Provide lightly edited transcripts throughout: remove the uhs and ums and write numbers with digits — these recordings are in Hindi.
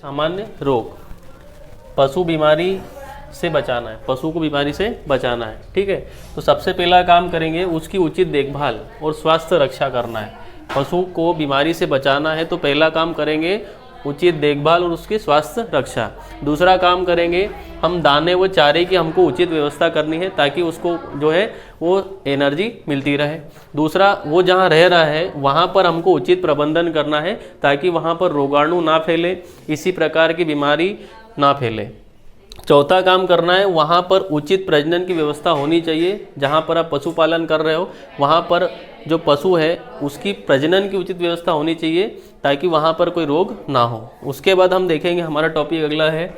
सामान्य रोग, पशु बीमारी से बचाना है, पशु को बीमारी से बचाना है। ठीक है, तो सबसे पहला काम करेंगे उसकी उचित देखभाल और स्वास्थ्य रक्षा करना है। पशु को बीमारी से बचाना है तो पहला काम करेंगे उचित देखभाल और उसकी स्वास्थ्य रक्षा। दूसरा काम करेंगे हम दाने व चारे की हमको उचित व्यवस्था करनी है ताकि उसको जो है वो एनर्जी मिलती रहे। दूसरा, वो जहाँ रह रहा है वहाँ पर हमको उचित प्रबंधन करना है ताकि वहाँ पर रोगाणु ना फैले, इसी प्रकार की बीमारी ना फैले। चौथा काम करना है वहाँ पर उचित प्रजनन की व्यवस्था होनी चाहिए। जहाँ पर आप पशुपालन कर रहे हो वहाँ पर जो पशु है उसकी प्रजनन की उचित व्यवस्था होनी चाहिए ताकि वहाँ पर कोई रोग ना हो। उसके बाद हम देखेंगे, हमारा टॉपिक अगला है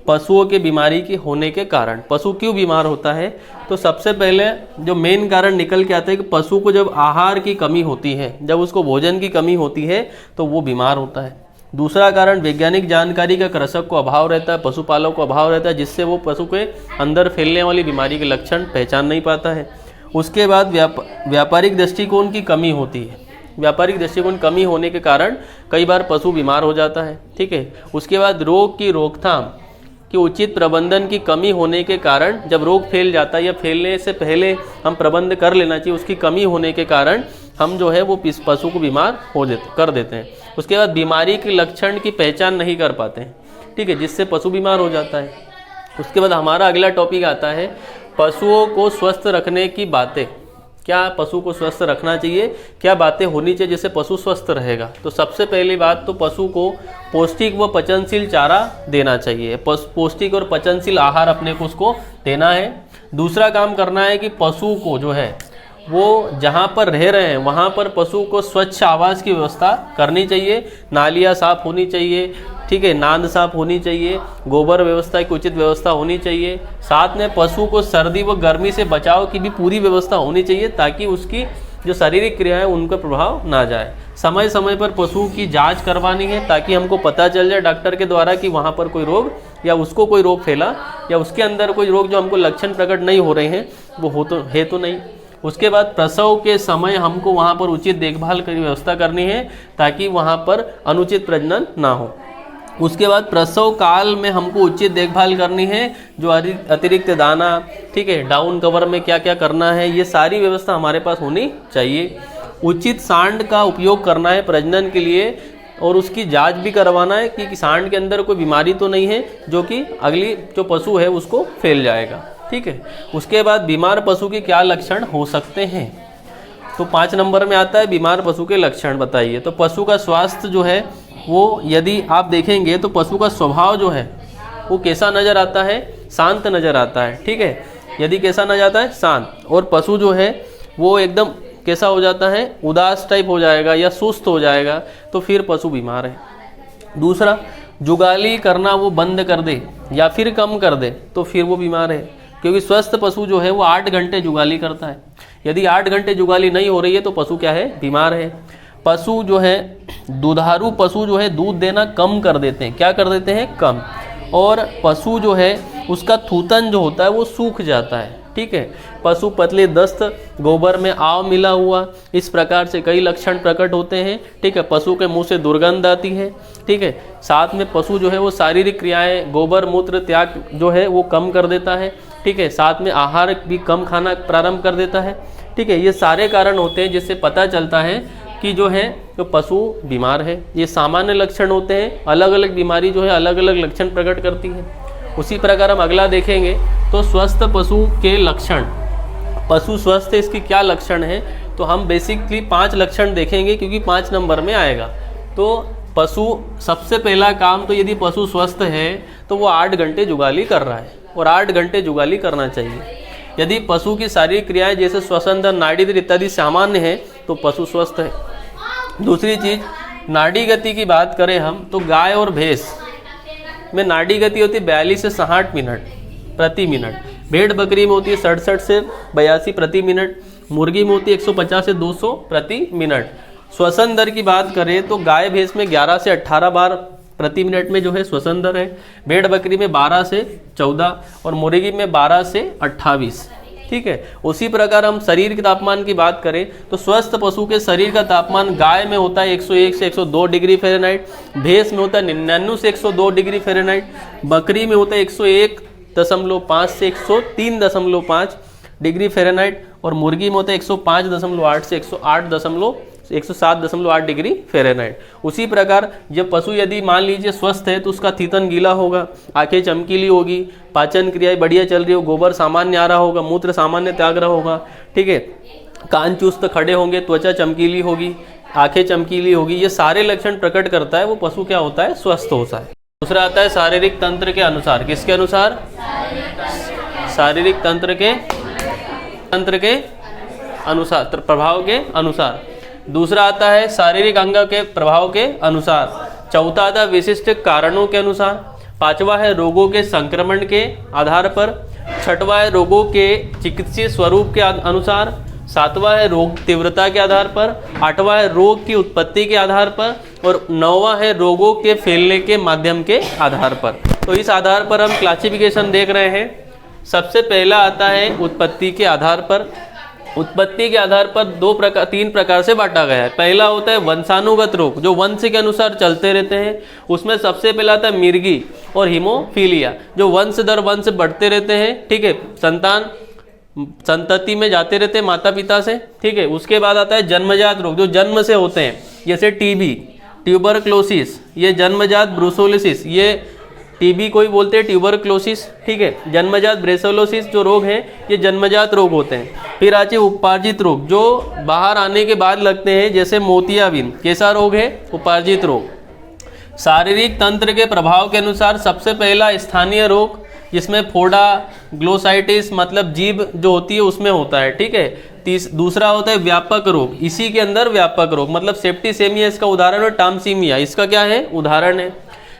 पशुओं के बीमारी के होने के कारण। पशु क्यों बीमार होता है? तो सबसे पहले जो मेन कारण निकल के आता है कि पशु को जब आहार की कमी होती है, जब उसको भोजन की कमी होती है तो वो बीमार होता है। दूसरा कारण वैज्ञानिक जानकारी का कृषक को अभाव रहता है, पशुपालक को अभाव रहता है, जिससे वो पशु के अंदर फैलने वाली बीमारी के लक्षण पहचान नहीं पाता है। उसके बाद व्यापारिक दृष्टिकोण की कमी होती है। व्यापारिक दृष्टिकोण कमी होने के कारण कई बार पशु बीमार हो जाता है। ठीक है, उसके बाद रोग की रोकथाम कि उचित प्रबंधन की कमी होने के कारण जब रोग फैल जाता है या फैलने से पहले हम प्रबंध कर लेना चाहिए, उसकी कमी होने के कारण हम जो है वो पशु को बीमार कर देते हैं। उसके बाद बीमारी के लक्षण की पहचान नहीं कर पाते हैं। ठीक है, जिससे पशु बीमार हो जाता है। उसके बाद हमारा अगला टॉपिक आता है पशुओं को स्वस्थ रखने की बातें। क्या पशु को स्वस्थ रखना चाहिए, क्या बातें होनी चाहिए जिससे पशु स्वस्थ रहेगा? तो सबसे पहली बात तो पशु को पौष्टिक व पचनशील चारा देना चाहिए। पौष्टिक और पचनशील आहार अपने को उसको देना है। दूसरा काम करना है कि पशु को जो है वो जहाँ पर रह रहे हैं वहाँ पर पशु को स्वच्छ आवास की व्यवस्था करनी चाहिए। नालियाँ साफ होनी चाहिए, ठीक है, नांद साफ होनी चाहिए, गोबर व्यवस्था की उचित व्यवस्था होनी चाहिए। साथ में पशु को सर्दी व गर्मी से बचाव की भी पूरी व्यवस्था होनी चाहिए ताकि उसकी जो शारीरिक क्रिया है उनका प्रभाव ना जाए। समय समय पर पशु की जांच करवानी है ताकि हमको पता चल जाए डॉक्टर के द्वारा कि वहाँ पर कोई रोग या उसको कोई रोग फैला या उसके अंदर कोई रोग जो हमको लक्षण प्रकट नहीं हो रहे हैं वो है तो नहीं। उसके बाद प्रसव के समय हमको वहाँ पर उचित देखभाल की व्यवस्था करनी है ताकि वहाँ पर अनुचित प्रजनन ना हो। उसके बाद प्रसव काल में हमको उचित देखभाल करनी है, जो अतिरिक्त दाना, ठीक है, डाउन कवर में क्या क्या करना है, ये सारी व्यवस्था हमारे पास होनी चाहिए। उचित सांड का उपयोग करना है प्रजनन के लिए और उसकी जांच भी करवाना है कि सांड के अंदर कोई बीमारी तो नहीं है जो कि अगली जो पशु है उसको फैल जाएगा। ठीक है, उसके बाद बीमार पशु के क्या लक्षण हो सकते हैं? तो 5 नंबर में आता है बीमार पशु के लक्षण बताइए। तो पशु का स्वास्थ्य जो है वो यदि आप देखेंगे तो पशु का स्वभाव जो है वो कैसा नज़र आता है? शांत नज़र आता है। ठीक है, यदि कैसा नज़र आता है? शांत। और पशु जो है वो एकदम कैसा हो जाता है? उदास टाइप हो जाएगा या सुस्त हो जाएगा, तो फिर पशु बीमार है। दूसरा, जुगाली करना वो बंद कर दे या फिर कम कर दे तो फिर वो बीमार है, क्योंकि स्वस्थ पशु जो है वो 8 घंटे जुगाली करता है। यदि 8 घंटे जुगाली नहीं हो रही है तो पशु क्या है? बीमार है। पशु जो है दुधारू पशु जो है दूध देना कम कर देते हैं। क्या कर देते हैं? कम। और पशु जो है उसका थूथन जो होता है वो सूख जाता है। ठीक है, पशु पतले दस्त, गोबर में आव मिला हुआ, इस प्रकार से कई लक्षण प्रकट होते हैं। ठीक है, पशु के मुंह से दुर्गंध आती है। ठीक है, साथ में पशु जो है वो शारीरिक क्रियाएं, गोबर मूत्र त्याग जो है वो कम कर देता है। ठीक है, साथ में आहार भी कम खाना प्रारंभ कर देता है। ठीक है, ये सारे कारण होते हैं जिससे पता चलता है कि जो है तो पशु बीमार है। ये सामान्य लक्षण होते हैं, अलग अलग बीमारी जो है अलग अलग लक्षण प्रकट करती है। उसी प्रकार हम अगला देखेंगे तो स्वस्थ पशु के लक्षण। पशु स्वस्थ है, इसकी क्या लक्षण है? तो हम बेसिकली 5 लक्षण देखेंगे क्योंकि 5 नंबर में आएगा। तो पशु सबसे पहला काम तो यदि पशु स्वस्थ है तो वो 8 घंटे जुगाली कर रहा है और 8 घंटे जुगाली करना चाहिए। यदि पशु की शारीरिक क्रियाएं जैसे श्वसन दर, नाड़ी दर इत्यादि सामान्य है तो पशु स्वस्थ है। दूसरी चीज, नाड़ी गति की बात करें हम तो गाय और भैंस में नाड़ी गति होती है 42 से 60 मिनट प्रति मिनट। भेड़ बकरी में होती है 67 से 82 प्रति मिनट। मुर्गी में होती है 150 से 200 प्रति मिनट। श्वसन दर की बात करें तो गाय भैंस में 11 से 18 बार प्रति मिनट में जो है श्वसन दर है। भेड़ बकरी में 12 से 14 और मुर्गी में 12 से 28। ठीक है। उसी प्रकार हम शरीर के तापमान की बात करें तो स्वस्थ पशु के शरीर का तापमान गाय में होता है 101 से 102 डिग्री फ़ारेनहाइट, भैंस में होता है 99 से 102 डिग्री फ़ारेनहाइट, बकरी में होता है 101.5 से 103.5 डिग्री फ़ारेनहाइट और मुर्गी में होता है 105.8 से 107.8 डिग्री फ़ारेनहाइट। उसी प्रकार जब पशु यदि मान लीजिए स्वस्थ है तो उसका थीतन गीला होगा, आंखें चमकीली होगी, पाचन क्रियाएं बढ़िया चल रही हो, गोबर सामान्य आ रहा होगा, मूत्र सामान्य त्याग रहा होगा, ठीक है, कान चुस्त खड़े होंगे, त्वचा चमकीली होगी, आंखें चमकीली होगी, ये सारे लक्षण प्रकट करता है वो पशु क्या होता है, स्वस्थ होता है। दूसरा आता है शारीरिक तंत्र के अनुसार। किसके अनुसार? शारीरिक तंत्र के अनुसार, प्रभाव के अनुसार। दूसरा आता है शारीरिक अंग के प्रभाव के अनुसार। चौथा आता है विशिष्ट कारणों के अनुसार। पांचवा है रोगों के संक्रमण के आधार पर। छठवा है रोगों के चिकित्सीय स्वरूप के अनुसार। सातवां है रोग तीव्रता के आधार पर। आठवां है रोग की उत्पत्ति के आधार पर और नौवां है रोगों के फैलने के माध्यम के आधार पर। तो इस आधार पर हम क्लासिफिकेशन देख रहे हैं। सबसे पहला आता है उत्पत्ति के आधार पर। उत्पत्ति के आधार पर तीन प्रकार से बांटा गया है। पहला होता है वंशानुगत रोग, जो वंश के अनुसार चलते रहते हैं। उसमें सबसे पहला आता है मिर्गी और हीमोफीलिया, जो वंश दर वंश बढ़ते रहते हैं, ठीक है, संतति में जाते रहते हैं माता पिता से, ठीक है। उसके बाद आता है जन्मजात रोग, जो जन्म से होते हैं, जैसे टीबी, ट्यूबरक्लोसिस, ये जन्मजात, ब्रूसोलिसिस, ये टीबी कोई बोलते हैं ट्यूबरक्लोसिस, ठीक है। जन्मजात ब्रेसोलोसिस जो रोग हैं ये जन्मजात रोग होते हैं। फिर आते उपार्जित रोग, जो बाहर आने के बाद लगते हैं, जैसे मोतियाबिंद, कैसा रोग है, उपार्जित रोग। शारीरिक तंत्र के प्रभाव के अनुसार सबसे पहला स्थानीय रोग, जिसमें फोड़ा, ग्लोसाइटिस मतलब जीभ जो होती है उसमें होता है, ठीक है। दूसरा होता है व्यापक रोग, इसी के अंदर व्यापक रोग मतलब सेप्टिसेमिया इसका उदाहरण और टामसीमिया इसका क्या है, उदाहरण है।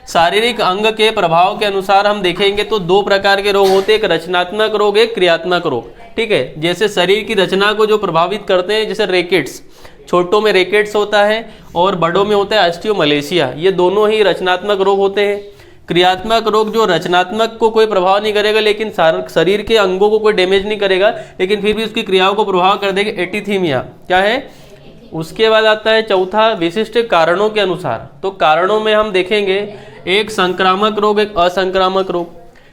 शारीरिक अंग के प्रभाव के अनुसार हम देखेंगे तो दो प्रकार के रोग होते हैं, एक रचनात्मक रोग, एक क्रियात्मक रोग, ठीक है। जैसे शरीर की रचना को जो प्रभावित करते हैं, जैसे रेकेट्स, छोटों में रेकेट्स होता है और बड़ों में होता है ऑस्टियोमलेशिया, ये दोनों ही रचनात्मक रोग होते हैं। क्रियात्मक रोग जो रचनात्मक को कोई प्रभाव नहीं करेगा, लेकिन शरीर के अंगों को कोई डैमेज नहीं करेगा, लेकिन फिर भी उसकी क्रियाओं को प्रभाव कर देगा, एटिथीमिया क्या है। उसके बाद आता है चौथा विशिष्ट कारणों के अनुसार। तो कारणों में हम देखेंगे एक संक्रामक रोग, एक असंक्रामक रोग।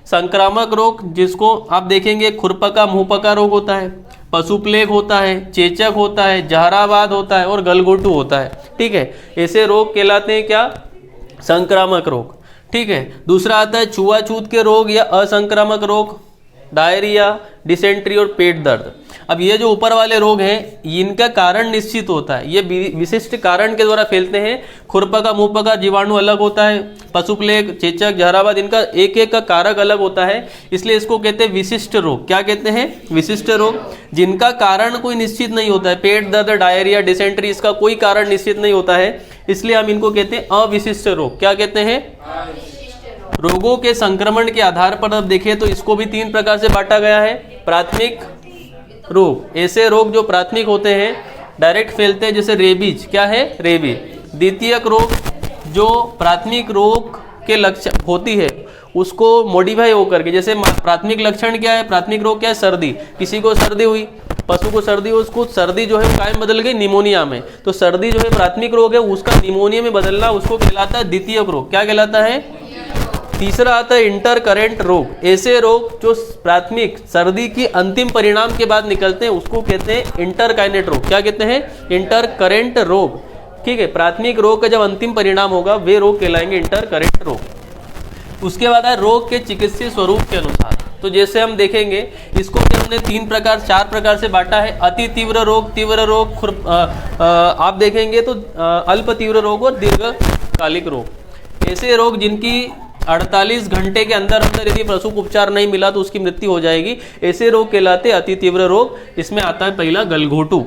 संक्रामक रोग जिसको आप देखेंगे खुरपका मुंहपका रोग होता है, पशु प्लेग होता है, चेचक होता है, जहराबाद होता है और गलघोटू होता है, ठीक है। ऐसे रोग कहलाते हैं क्या, संक्रामक रोग, ठीक है। दूसरा आता है छुआछूत के रोग या असंक्रामक रोग, डायरिया, डिसेंट्री और पेट दर्द। अब ये जो ऊपर वाले रोग हैं इनका कारण निश्चित होता है, ये विशिष्ट कारण के द्वारा फैलते हैं। खुरपका मुंहपका जीवाणु अलग होता है, पशु प्लेग, चेचक, जहराबाद इनका एक एक का कारक अलग होता है, इसलिए इसको कहते हैं विशिष्ट रोग। क्या कहते हैं, विशिष्ट रोग, जिनका कारण कोई निश्चित नहीं होता है। पेट दर्द, डायरिया, डिसेंट्री इसका कोई कारण निश्चित नहीं होता है, इसलिए हम इनको कहते हैं अविशिष्ट रोग। क्या कहते हैं, रोगों के संक्रमण के आधार पर अब देखें तो इसको भी तीन प्रकार से बांटा गया है। प्राथमिक रोग, ऐसे रोग जो प्राथमिक होते हैं, डायरेक्ट फैलते हैं, जैसे रेबीज, क्या है, रेबीज। द्वितीयक रोग जो प्राथमिक रोग के लक्षण होती है उसको मॉडिफाई होकर के, जैसे प्राथमिक लक्षण क्या है, प्राथमिक रोग क्या है, सर्दी, किसी को सर्दी हुई, पशु को सर्दी हो, उसको सर्दी जो है कायम बदल गई निमोनिया में, तो सर्दी जो है प्राथमिक रोग है, उसका निमोनिया में बदलना उसको कहलाता है द्वितीयक रोग। क्या कहलाता है। तीसरा आता है इंटर करेंट रोग, ऐसे रोग जो प्राथमिक सर्दी की अंतिम परिणाम के बाद निकलते हैं उसको कहते हैं इंटरकाइनेट रोग। क्या कहते हैं, इंटर करेंट रोग, ठीक है। प्राथमिक रोग का जब अंतिम परिणाम होगा वे रोग कहलाएंगे इंटर करेंट रोग। उसके बाद है रोग के चिकित्सीय स्वरूप के अनुसार। तो जैसे हम देखेंगे इसको भी हमने चार प्रकार से बांटा है। अति तीव्र रोग, तीव्र रोग, आप देखेंगे तो अल्प तीव्र रोग और दीर्घकालिक रोग। ऐसे रोग जिनकी 48 घंटे के अंदर यदि पशु को उपचार नहीं मिला तो उसकी मृत्यु हो जाएगी, ऐसे रोग कहलाते हैं अति तीव्र रोग। इसमें आता है पहला गलघोटू।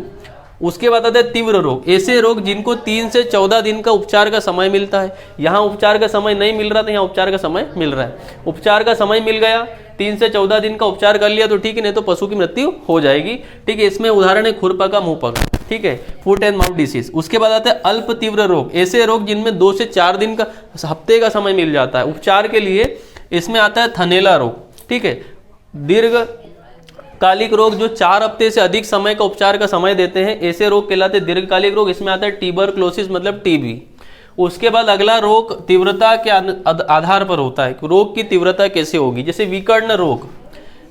उसके बाद आता है तीव्र रोग, ऐसे रोग जिनको 3 से 14 दिन का उपचार का समय मिलता है। यहाँ उपचार का समय नहीं मिल रहा था, यहाँ उपचार का समय मिल रहा है। उपचार का समय मिल गया, 3 से 14 दिन का उपचार कर लिया तो ठीक है, नहीं तो पशु की मृत्यु हो जाएगी, ठीक है। इसमें उदाहरण है खुरपका मुंहपका, ठीक है, फुट एंड माउथ डिसीज। उसके बाद आता है अल्प तीव्र रोग, ऐसे रोग जिनमें 2 से 4 दिन का, हफ्ते का समय मिल जाता है उपचार के लिए। इसमें आता है थनैला रोग, ठीक है, दीर्घकालिक रोग जो 4 हफ्ते से अधिक समय का उपचार का समय देते हैं, ऐसे रोग कहलाते हैं दीर्घकालिक रोग। इसमें आता है ट्यूबरक्लोसिस मतलब टीबी। उसके बाद अगला रोग तीव्रता के आधार पर होता है कि रोग की तीव्रता कैसे होगी। जैसे विकर्ण रोग,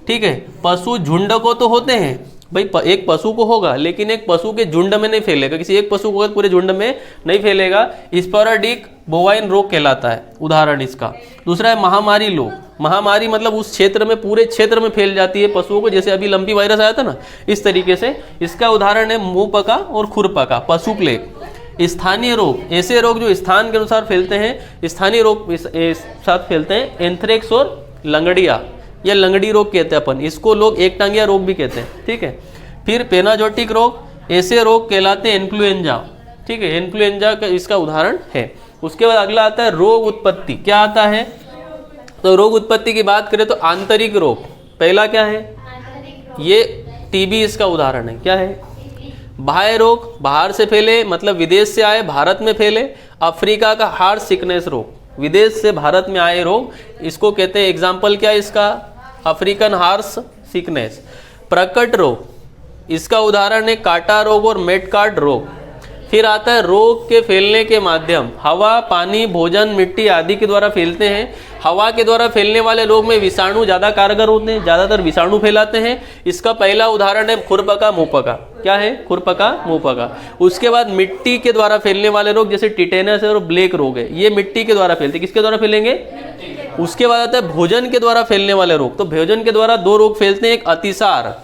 ठीक है, पशु झुंड को तो होते हैं भाई, एक पशु को होगा लेकिन एक पशु के झुंड में नहीं फैलेगा, किसी एक पशु को पूरे झुंड में नहीं फैलेगा। स्पोराडिक बोवाइन रोग कहलाता है उदाहरण इसका। दूसरा है महामारी रोग। महामारी मतलब उस क्षेत्र में, पूरे क्षेत्र में फैल जाती है पशुओं को, जैसे अभी लंपी वायरस आया था ना, इस तरीके से। इसका उदाहरण है मुंहपका और खुरपका, पशु प्लेग। स्थानीय रोग, ऐसे रोग जो स्थान के अनुसार फैलते हैं, स्थानीय रोग साथ फैलते हैं। एंथ्रेक्स और लंगड़िया या लंगड़ी रोग कहते हैं अपन, इसको लोग एक टांगिया रोग भी कहते हैं, ठीक है। फिर पेनाजोटिक रोग, ऐसे रोग कहलाते हैं इन्फ्लुएंजा, ठीक है, इन्फ्लुएंजा का इसका उदाहरण है। उसके बाद अगला आता है रोग उत्पत्ति। क्या आता है, तो रोग उत्पत्ति की बात करें तो आंतरिक रोग पहला क्या है, ये टीबी इसका उदाहरण है। क्या है, बाह्य रोग, बाहर से फैले मतलब विदेश से आए भारत में फैले। अफ्रीका का हार्ट सिकनेस रोग, विदेश से भारत में आए रोग, इसको कहते हैं। एग्जाम्पल क्या है इसका, अफ्रीकन हार्स सिकनेस। प्रकट रोग, इसका उदाहरण है काटा रोग और मेटकार्ड रोग। फिर आता है रोग के फैलने के माध्यम, हवा, पानी, भोजन, मिट्टी आदि के द्वारा फैलते हैं। हवा के द्वारा फैलने वाले रोग में विषाणु ज़्यादा कारगर होते हैं, ज़्यादातर विषाणु फैलाते हैं। इसका पहला उदाहरण है खुरपका मुंहपका। क्या है, खुरपका मुंहपका। उसके बाद मिट्टी के द्वारा फैलने वाले रोग जैसे टिटेनस और ब्लैक रोग है, ये मिट्टी के द्वारा फैलते। किसके द्वारा फैलेंगे, उसके बाद आता है भोजन के द्वारा फैलने वाले रोग। तो भोजन के द्वारा 2 रोग फैलते हैं, एक अतिसार,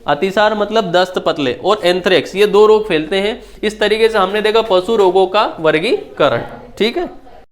अतिसार मतलब दस्त पतले, और एंथ्रेक्स, ये 2 रोग फैलते हैं। इस तरीके से हमने देखा पशु रोगों का वर्गीकरण, ठीक है।